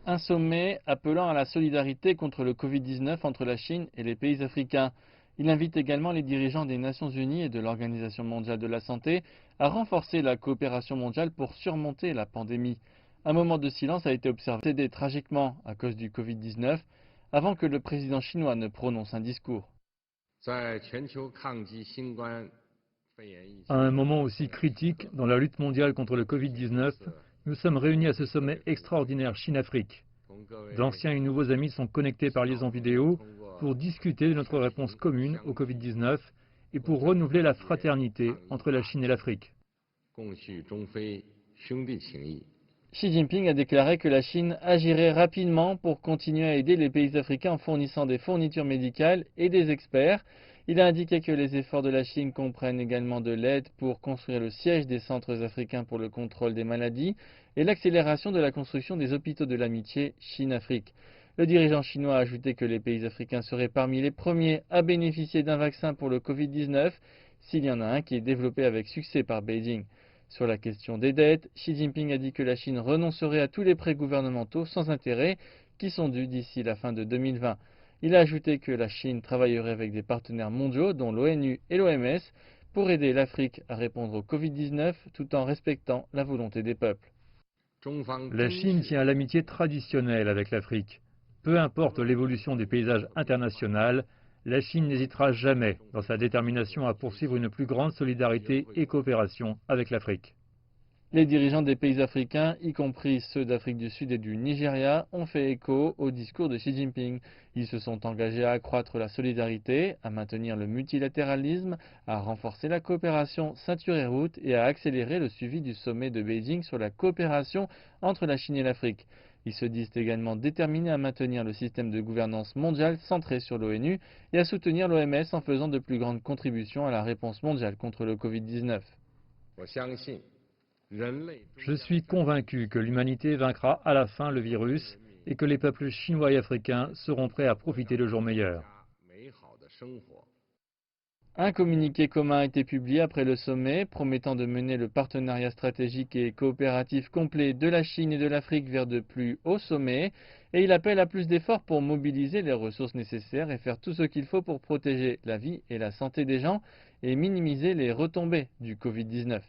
Un sommet appelant à la solidarité contre le Covid-19 entre la Chine et les pays africains. Il invite également les dirigeants des Nations Unies et de l'Organisation mondiale de la santé à renforcer la coopération mondiale pour surmonter la pandémie. Un moment de silence a été observé tragiquement à cause du Covid-19 avant que le président chinois ne prononce un discours. À un moment aussi critique dans la lutte mondiale contre le Covid-19, nous sommes réunis à ce sommet extraordinaire Chine-Afrique. D'anciens et nouveaux amis sont connectés par liaison vidéo pour discuter de notre réponse commune au Covid-19 et pour renouveler la fraternité entre la Chine et l'Afrique. Xi Jinping a déclaré que la Chine agirait rapidement pour continuer à aider les pays africains en fournissant des fournitures médicales et des experts. Il a indiqué que les efforts de la Chine comprennent également de l'aide pour construire le siège des centres africains pour le contrôle des maladies et l'accélération de la construction des hôpitaux de l'amitié Chine-Afrique. Le dirigeant chinois a ajouté que les pays africains seraient parmi les premiers à bénéficier d'un vaccin pour le Covid-19 s'il y en a un qui est développé avec succès par Beijing. Sur la question des dettes, Xi Jinping a dit que la Chine renoncerait à tous les prêts gouvernementaux sans intérêt qui sont dus d'ici la fin de 2020. Il a ajouté que la Chine travaillerait avec des partenaires mondiaux dont l'ONU et l'OMS pour aider l'Afrique à répondre au Covid-19 tout en respectant la volonté des peuples. La Chine tient à l'amitié traditionnelle avec l'Afrique. Peu importe l'évolution des paysages internationaux, la Chine n'hésitera jamais dans sa détermination à poursuivre une plus grande solidarité et coopération avec l'Afrique. Les dirigeants des pays africains, y compris ceux d'Afrique du Sud et du Nigeria, ont fait écho au discours de Xi Jinping. Ils se sont engagés à accroître la solidarité, à maintenir le multilatéralisme, à renforcer la coopération ceinture et route et à accélérer le suivi du sommet de Beijing sur la coopération entre la Chine et l'Afrique. Ils se disent également déterminés à maintenir le système de gouvernance mondiale centré sur l'ONU et à soutenir l'OMS en faisant de plus grandes contributions à la réponse mondiale contre le Covid-19. Je suis convaincu que l'humanité vaincra à la fin le virus et que les peuples chinois et africains seront prêts à profiter de jours meilleurs. Un communiqué commun a été publié après le sommet, promettant de mener le partenariat stratégique et coopératif complet de la Chine et de l'Afrique vers de plus hauts sommets, et il appelle à plus d'efforts pour mobiliser les ressources nécessaires et faire tout ce qu'il faut pour protéger la vie et la santé des gens et minimiser les retombées du Covid-19.